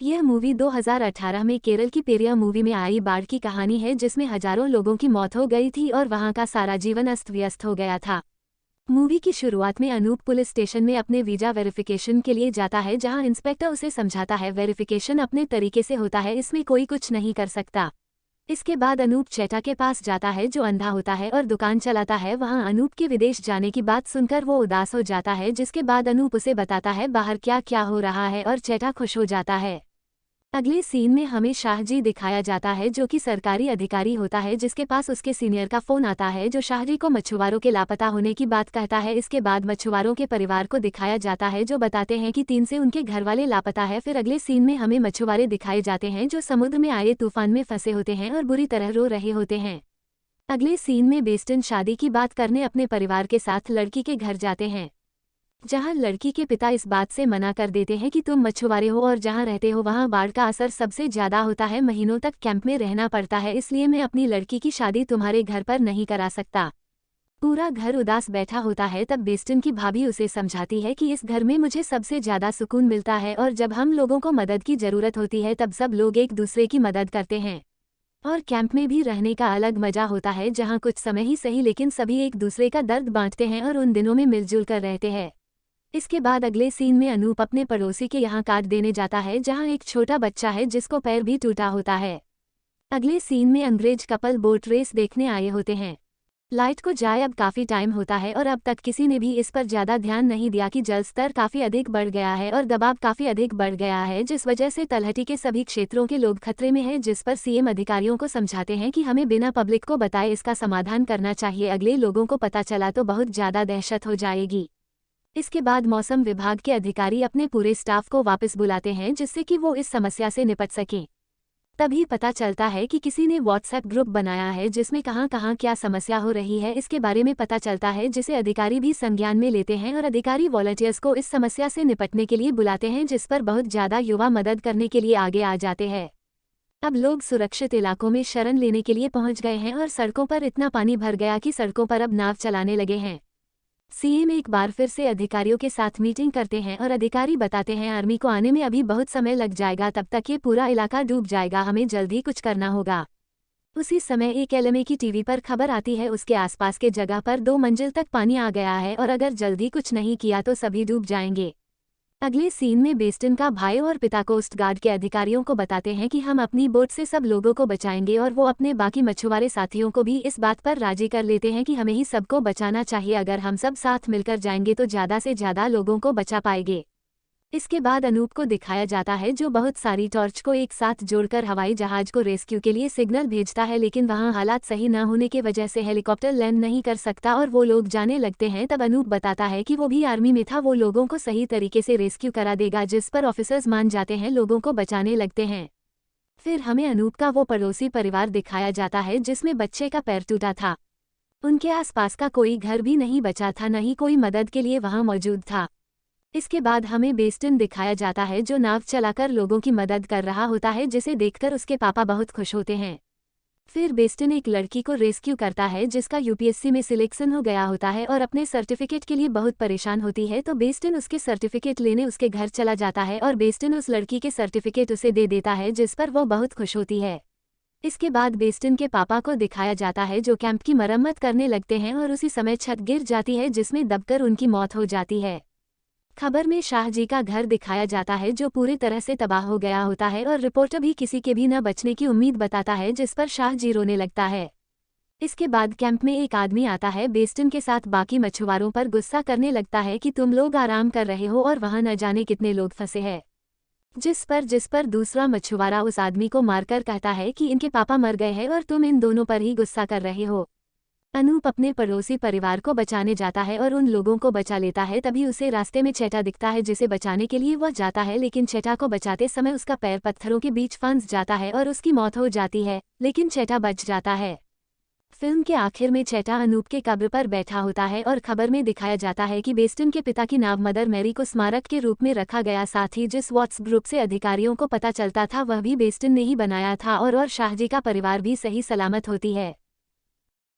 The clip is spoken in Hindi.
यह मूवी 2018 में केरल की पेरिया मूवी में आई बाढ़ की कहानी है, जिसमें हजारों लोगों की मौत हो गई थी और वहां का सारा जीवन अस्त व्यस्त हो गया था। मूवी की शुरुआत में अनूप पुलिस स्टेशन में अपने वीजा वेरिफिकेशन के लिए जाता है, जहां इंस्पेक्टर उसे समझाता है वेरिफिकेशन अपने तरीके से होता है, इसमें कोई कुछ नहीं कर सकता। इसके बाद अनूप चेटा के पास जाता है जो अंधा होता है और दुकान चलाता है। वहां अनूप के विदेश जाने की बात सुनकर वो उदास हो जाता है, जिसके बाद अनूप उसे बताता है बाहर क्या क्या हो रहा है और चेटा खुश हो जाता है। अगले सीन में हमें शाहजी दिखाया जाता है जो कि सरकारी अधिकारी होता है, जिसके पास उसके सीनियर का फोन आता है जो शाहजी को मछुआरों के लापता होने की बात कहता है। इसके बाद मछुआरों के परिवार को दिखाया जाता है जो बताते हैं कि 3 से उनके घर वाले लापता है। फिर अगले सीन में हमें मछुआरे दिखाए जाते हैं जो समुद्र में आए तूफान में फंसे होते हैं और बुरी तरह रो रहे होते हैं। अगले सीन में बेस्टन शादी की बात करने अपने परिवार के साथ लड़की के घर जाते हैं, जहां लड़की के पिता इस बात से मना कर देते हैं कि तुम मछुआरे हो और जहां रहते हो वहां बाढ़ का असर सबसे ज्यादा होता है, महीनों तक कैंप में रहना पड़ता है, इसलिए मैं अपनी लड़की की शादी तुम्हारे घर पर नहीं करा सकता। पूरा घर उदास बैठा होता है। तब बेस्टन की भाभी उसे समझाती है कि इस घर में मुझे सबसे ज्यादा सुकून मिलता है और जब हम लोगों को मदद की जरूरत होती है तब सब लोग एक दूसरे की मदद करते हैं। और कैंप में भी रहने का अलग मजा होता है, जहाँ कुछ समय ही सही लेकिन सभी एक दूसरे का दर्द बांटते हैं और उन दिनों में मिलजुल कर रहते हैं। इसके बाद अगले सीन में अनूप अपने पड़ोसी के यहाँ कार्ड देने जाता है, जहाँ एक छोटा बच्चा है जिसको पैर भी टूटा होता है। अगले सीन में अंग्रेज कपल बोट रेस देखने आए होते हैं। लाइट को जाए अब काफी टाइम होता है और अब तक किसी ने भी इस पर ज्यादा ध्यान नहीं दिया कि जल स्तर काफी अधिक बढ़ गया है और दबाव काफी अधिक बढ़ गया है, जिस वजह से तलहटी के सभी क्षेत्रों के लोग खतरे में हैं, जिस पर सीएम अधिकारियों को समझाते हैं कि हमें बिना पब्लिक को बताए इसका समाधान करना चाहिए। अगले लोगों को पता चला तो बहुत ज्यादा दहशत हो जाएगी। इसके बाद मौसम विभाग के अधिकारी अपने पूरे स्टाफ को वापस बुलाते हैं जिससे कि वो इस समस्या से निपट सकें। तभी पता चलता है कि किसी ने व्हाट्सएप ग्रुप बनाया है जिसमें कहां कहां क्या समस्या हो रही है इसके बारे में पता चलता है, जिसे अधिकारी भी संज्ञान में लेते हैं और अधिकारी वॉलंटियर्स को इस समस्या से निपटने के लिए बुलाते हैं, जिस पर बहुत ज्यादा युवा मदद करने के लिए आगे आ जाते हैं। अब लोग सुरक्षित इलाकों में शरण लेने के लिए पहुंच गए हैं और सड़कों पर इतना पानी भर गया कि सड़कों पर अब नाव चलाने लगे हैं। सीएम एक बार फिर से अधिकारियों के साथ मीटिंग करते हैं और अधिकारी बताते हैं आर्मी को आने में अभी बहुत समय लग जाएगा, तब तक ये पूरा इलाका डूब जाएगा, हमें जल्दी कुछ करना होगा। उसी समय एक एलएमए की टीवी पर खबर आती है उसके आसपास के जगह पर 2 मंजिल तक पानी आ गया है और अगर जल्दी कुछ नहीं किया तो सभी डूब जाएंगे। अगले सीन में बेस्टन का भाई और पिता कोस्ट गार्ड के अधिकारियों को बताते हैं कि हम अपनी बोट से सब लोगों को बचाएंगे और वो अपने बाकी मछुआरे साथियों को भी इस बात पर राजी कर लेते हैं कि हमें ही सबको बचाना चाहिए, अगर हम सब साथ मिलकर जाएंगे तो ज़्यादा से ज़्यादा लोगों को बचा पाएंगे। इसके बाद अनूप को दिखाया जाता है जो बहुत सारी टॉर्च को एक साथ जोड़कर हवाई जहाज को रेस्क्यू के लिए सिग्नल भेजता है, लेकिन वहां हालात सही न होने की वजह से हेलीकॉप्टर लैंड नहीं कर सकता और वो लोग जाने लगते हैं। तब अनूप बताता है कि वो भी आर्मी में था, वो लोगों को सही तरीके से रेस्क्यू करा देगा, जिस पर ऑफिसर्स मान जाते हैं, लोगों को बचाने लगते हैं। फिर हमें अनूप का वो पड़ोसी परिवार दिखाया जाता है जिसमें बच्चे का पैर टूटा था। उनके आसपास का कोई घर भी नहीं बचा था, न ही कोई मदद के लिए वहां मौजूद था। इसके बाद हमें बेस्टन दिखाया जाता है जो नाव चलाकर लोगों की मदद कर रहा होता है, जिसे देखकर उसके पापा बहुत खुश होते हैं। फिर बेस्टन एक लड़की को रेस्क्यू करता है जिसका यूपीएससी में सिलेक्शन हो गया होता है और अपने सर्टिफिकेट के लिए बहुत परेशान होती है, तो बेस्टन उसके सर्टिफिकेट लेने उसके घर चला जाता है और बेस्टन उस लड़की के सर्टिफिकेट उसे दे देता है, जिस पर वो बहुत खुश होती है। इसके बाद बेस्टन के पापा को दिखाया जाता है जो कैंप की मरम्मत करने लगते हैं और उसी समय छत गिर जाती है जिसमें दबकर उनकी मौत हो जाती है। खबर में शाहजी का घर दिखाया जाता है जो पूरी तरह से तबाह हो गया होता है और रिपोर्टर भी किसी के भी न बचने की उम्मीद बताता है, जिस पर शाहजी रोने लगता है। इसके बाद कैंप में एक आदमी आता है, बेस्टन के साथ बाकी मछुआरों पर गुस्सा करने लगता है कि तुम लोग आराम कर रहे हो और वहां न जाने कितने लोग फंसे हैं। जिस पर दूसरा मछुआरा उस आदमी को मारकर कहता है कि इनके पापा मर गए हैं और तुम इन दोनों पर ही गुस्सा कर रहे हो। अनूप अपने पड़ोसी परिवार को बचाने जाता है और उन लोगों को बचा लेता है। तभी उसे रास्ते में चेटा दिखता है जिसे बचाने के लिए वह जाता है, लेकिन चेटा को बचाते समय उसका पैर पत्थरों के बीच फंस जाता है और उसकी मौत हो जाती है, लेकिन चेटा बच जाता है। फिल्म के आखिर में चेटा अनूप के कब्र पर बैठा होता है और खबर में दिखाया जाता है कि बेस्टन के पिता की नाव मदर मैरी को स्मारक के रूप में रखा गया। साथ ही जिस व्हाट्सएप ग्रुप से अधिकारियों को पता चलता था वह भी बेस्टन ने ही बनाया था और शाहजी का परिवार भी सही सलामत होती है।